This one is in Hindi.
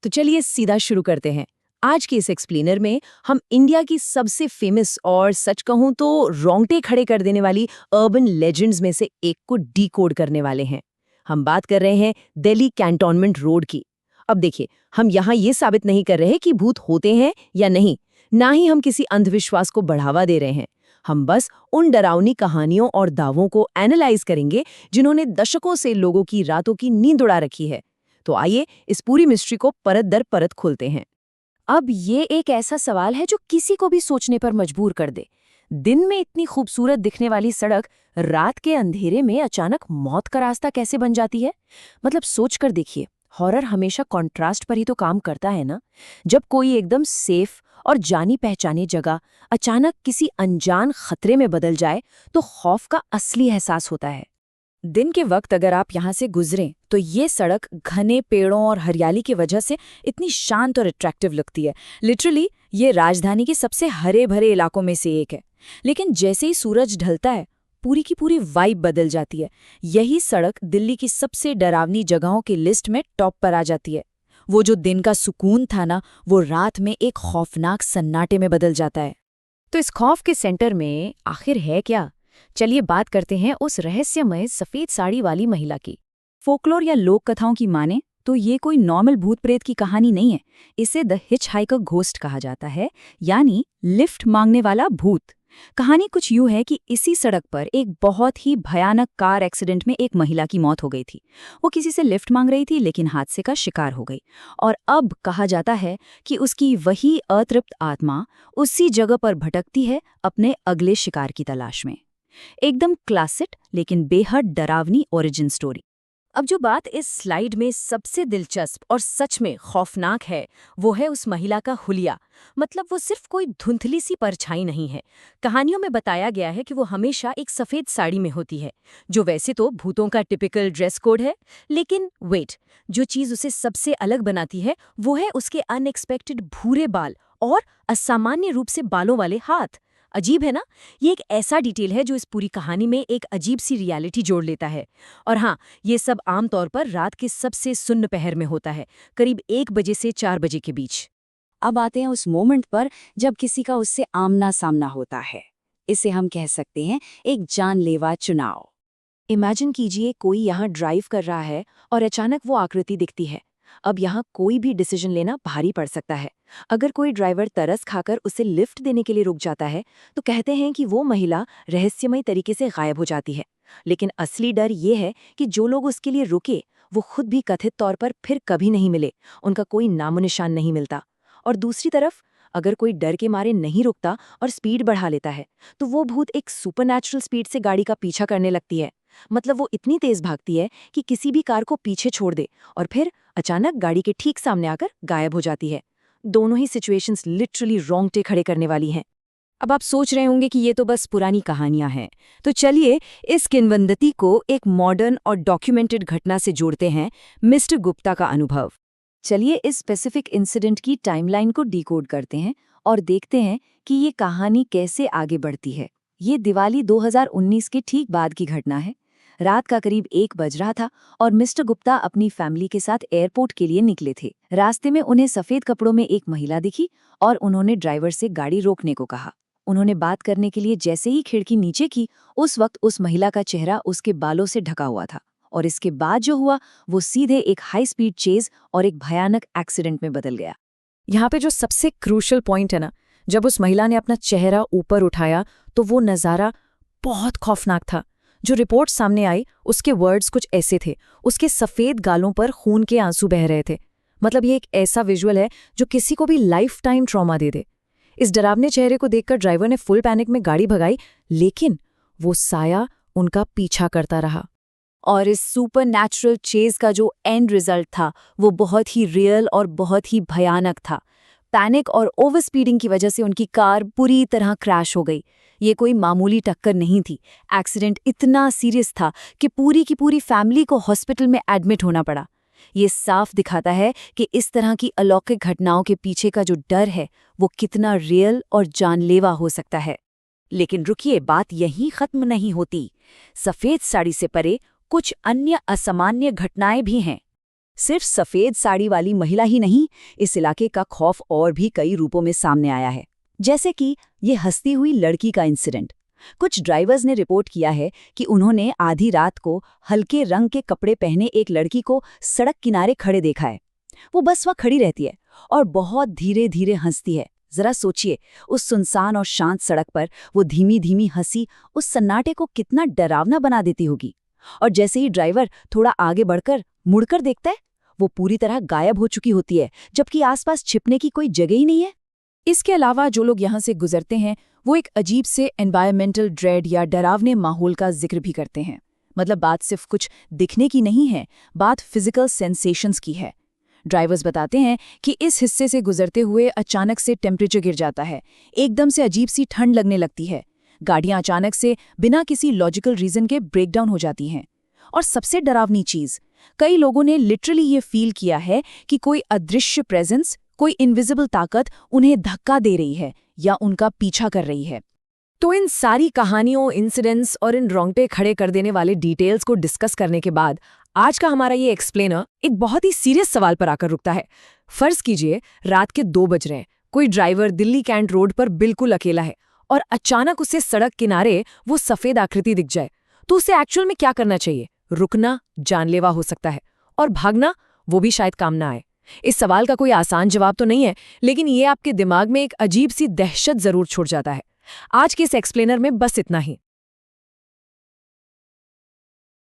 तो चलिए सीधा शुरू करते हैं। आज के इस एक्सप्लेनर में हम इंडिया की सबसे फेमस और सच कहूं तो रोंगटे खड़े कर देने वाली अर्बन लेजेंड्स में से एक को डीकोड करने वाले हैं। हम बात कर रहे हैं दिल्ली कैंटोनमेंट रोड की। अब देखिए, हम यहाँ ये साबित नहीं कर रहे कि भूत होते हैं या नहीं, ना ही हम किसी अंधविश्वास को बढ़ावा दे रहे हैं। हम बस उन डरावनी कहानियों और दावों को एनालाइज करेंगे जिन्होंने दशकों से लोगों की रातों की नींद उड़ा रखी है। तो आइए इस पूरी मिस्ट्री को परत दर परत खोलते हैं। अब ये एक ऐसा सवाल है जो किसी को भी सोचने पर मजबूर कर दे। दिन में इतनी खूबसूरत दिखने वाली सड़क रात के अंधेरे में अचानक मौत का रास्ता कैसे बन जाती है? मतलब सोच कर देखिए, हॉरर हमेशा कॉन्ट्रास्ट पर ही तो काम करता है ना। जब कोई एकदम सेफ और जानी पहचानी जगह अचानक किसी अनजान खतरे में बदल जाए तो खौफ का असली एहसास होता है। दिन के वक्त अगर आप यहाँ से गुजरें तो ये सड़क घने पेड़ों और हरियाली की वजह से इतनी शांत और अट्रैक्टिव लगती है। लिटरली ये राजधानी के सबसे हरे भरे इलाकों में से एक है। लेकिन जैसे ही सूरज ढलता है पूरी की पूरी वाइब बदल जाती है। यही सड़क दिल्ली की सबसे डरावनी जगहों की लिस्ट में टॉप पर आ जाती है। वो जो दिन का सुकून था ना, वो रात में एक खौफनाक सन्नाटे में बदल जाता है। तो इस खौफ के सेंटर में आखिर है क्या? चलिए बात करते हैं उस रहस्यमय सफेद साड़ी वाली महिला की। फोकलोर या लोक कथाओं की माने तो ये कोई नॉर्मल भूत प्रेत की कहानी नहीं है। इसे द हिचहाइकर घोस्ट कहा जाता है, यानी लिफ्ट मांगने वाला भूत। कहानी कुछ यूं है कि इसी सड़क पर एक बहुत ही भयानक कार एक्सीडेंट में एक महिला की मौत हो गई थी। वो किसी से लिफ्ट मांग रही थी लेकिन हादसे का शिकार हो गई। और अब कहा जाता है कि उसकी वही अतृप्त आत्मा उसी जगह पर भटकती है अपने अगले शिकार की तलाश में। एकदम क्लासिक लेकिन बेहद डरावनी ओरिजिन स्टोरी। अब जो बात इस स्लाइड में सबसे दिलचस्प और सच में खौफनाक है वो है उस महिला का हुलिया। मतलब वो सिर्फ कोई धुंधली सी परछाई नहीं है। कहानियों में बताया गया है कि वो हमेशा एक सफ़ेद साड़ी में होती है, जो वैसे तो भूतों का टिपिकल ड्रेस कोड है। लेकिन वेट, जो चीज़ उसे सबसे अलग बनाती है वो है उसके अनएक्सपेक्टेड भूरे बाल और असामान्य रूप से बालों वाले हाथ। अजीब है ना? ये एक ऐसा डिटेल है जो इस पूरी कहानी में एक अजीब सी रियलिटी जोड़ लेता है। और हाँ, ये सब आमतौर पर रात के सबसे सुन्न पहर में होता है, करीब 1 बजे से 4 बजे के बीच। अब आते हैं उस मोमेंट पर जब किसी का उससे आमना सामना होता है। इसे हम कह सकते हैं एक जानलेवा चुनाव। इमेजिन कीजिए कोई यहाँ ड्राइव कर रहा है और अचानक वो आकृति दिखती है। अब यहाँ कोई भी डिसीजन लेना भारी पड़ सकता है। अगर कोई ड्राइवर तरस खाकर उसे लिफ्ट देने के लिए रुक जाता है तो कहते हैं कि वो महिला रहस्यमय तरीके से गायब हो जाती है। लेकिन असली डर ये है कि जो लोग उसके लिए रुके वो खुद भी कथित तौर पर फिर कभी नहीं मिले, उनका कोई नामो निशान नहीं मिलता। और दूसरी तरफ अगर कोई डर के मारे नहीं रुकता और स्पीड बढ़ा लेता है तो वो भूत एक सुपरनैचुरल स्पीड से गाड़ी का पीछा करने लगती है। मतलब वो इतनी तेज भागती है कि किसी भी कार को पीछे छोड़ दे और फिर अचानक गाड़ी के ठीक सामने आकर गायब हो जाती है। दोनों ही सिचुएशंस लिटरली रोंगटे खड़े करने वाली हैं। अब आप सोच रहे होंगे कि ये तो बस पुरानी कहानियां हैं। तो चलिए इस किंवदंती को एक मॉडर्न और डॉक्यूमेंटेड घटना से जोड़ते हैं, मिस्टर गुप्ता का अनुभव। चलिए इस स्पेसिफिक इंसिडेंट की टाइमलाइन को डिकोड करते हैं और देखते हैं कि ये कहानी कैसे आगे बढ़ती है। ये दिवाली 2019 के ठीक बाद की घटना है। रात का करीब 1 बज रहा था और मिस्टर गुप्ता अपनी फैमिली के साथ एयरपोर्ट के लिए निकले थे। रास्ते में उन्हें सफेद कपड़ों में एक महिला दिखी और उन्होंने ड्राइवर से गाड़ी रोकने को कहा। उन्होंने बात करने के लिए जैसे ही खिड़की नीचे की, उस वक्त उस महिला का चेहरा उसके बालों से ढका हुआ था। और इसके बाद जो हुआ वो सीधे एक हाई स्पीड चेज और एक भयानक एक्सीडेंट में बदल गया। यहाँ पे जो सबसे क्रूशल पॉइंट है ना, जब उस महिला ने अपना चेहरा ऊपर उठाया तो वो नज़ारा बहुत खौफनाक था। जो रिपोर्ट सामने आई उसके वर्ड्स कुछ ऐसे थे, उसके सफ़ेद गालों पर खून के आंसू बह रहे थे। मतलब ये एक ऐसा विजुअल है जो किसी को भी लाइफ टाइम ट्रॉमा दे दे। इस डरावने चेहरे को देखकर ड्राइवर ने फुल पैनिक में गाड़ी भगाई, लेकिन वो साया उनका पीछा करता रहा। और इस सुपरनैचुरल चेज का जो एंड रिजल्ट था वो बहुत ही रियल और बहुत ही भयानक था। पैनिक और ओवर स्पीडिंग की वजह से उनकी कार पूरी तरह क्रैश हो गई। ये कोई मामूली टक्कर नहीं थी। एक्सीडेंट इतना सीरियस था कि पूरी की पूरी फैमिली को हॉस्पिटल में एडमिट होना पड़ा। ये साफ दिखाता है कि इस तरह की अलौकिक घटनाओं के पीछे का जो डर है वो कितना रियल और जानलेवा हो सकता है। लेकिन रुकिए, बात यहीं खत्म नहीं होती। सफेद साड़ी से परे कुछ अन्य असामान्य घटनाएं भी हैं। सिर्फ सफेद साड़ी वाली महिला ही नहीं, इस इलाके का खौफ और भी कई रूपों में सामने आया है। जैसे कि ये हंसती हुई लड़की का इंसिडेंट। कुछ ड्राइवर्स ने रिपोर्ट किया है कि उन्होंने आधी रात को हल्के रंग के कपड़े पहने एक लड़की को सड़क किनारे खड़े देखा है। वो बस वहाँ खड़ी रहती है और बहुत धीरे धीरे हंसती है। जरा सोचिए, उस सुनसान और शांत सड़क पर वो धीमी धीमी हंसी उस सन्नाटे को कितना डरावना बना देती होगी। और जैसे ही ड्राइवर थोड़ा आगे बढ़कर मुड़कर देखता है, वो पूरी तरह गायब हो चुकी होती है, जबकि आसपास छिपने की कोई जगह ही नहीं है। इसके अलावा जो लोग यहाँ से गुजरते हैं वो एक अजीब से एनवायरमेंटल ड्रेड या डरावने माहौल का जिक्र भी करते हैं। मतलब बात सिर्फ कुछ दिखने की नहीं है, बात फिजिकल सेंसेशंस की है। ड्राइवर्स बताते हैं कि इस हिस्से से गुजरते हुए अचानक से टेम्परेचर गिर जाता है, एकदम से अजीब सी ठंड लगने लगती है, गाड़ियां अचानक से बिना किसी लॉजिकल रीजन के ब्रेकडाउन हो जाती हैं। और सबसे डरावनी चीज, कई लोगों ने लिटरली ये फील किया है कि कोई अदृश्य प्रेजेंस, कोई इनविजिबल ताकत उन्हें धक्का दे रही है या उनका पीछा कर रही है। तो इन सारी कहानियों, इंसिडेंट्स और इन रोंगटे खड़े कर देने वाले डिटेल्स को डिस्कस करने के बाद आज का हमारा ये एक्सप्लेनर एक बहुत ही सीरियस सवाल पर आकर रुकता है। फर्ज कीजिए रात के 2 बज रहे हैं, कोई ड्राइवर दिल्ली कैंट रोड पर बिल्कुल अकेला है और अचानक उसे सड़क किनारे वो सफेद आकृति दिख जाए, तो उसे एक्चुअल में क्या करना चाहिए? रुकना जानलेवा हो सकता है, और भागना वो भी शायद काम ना आए। इस सवाल का कोई आसान जवाब तो नहीं है, लेकिन ये आपके दिमाग में एक अजीब सी दहशत जरूर छोड़ जाता है। आज के इस एक्सप्लेनर में बस इतना ही।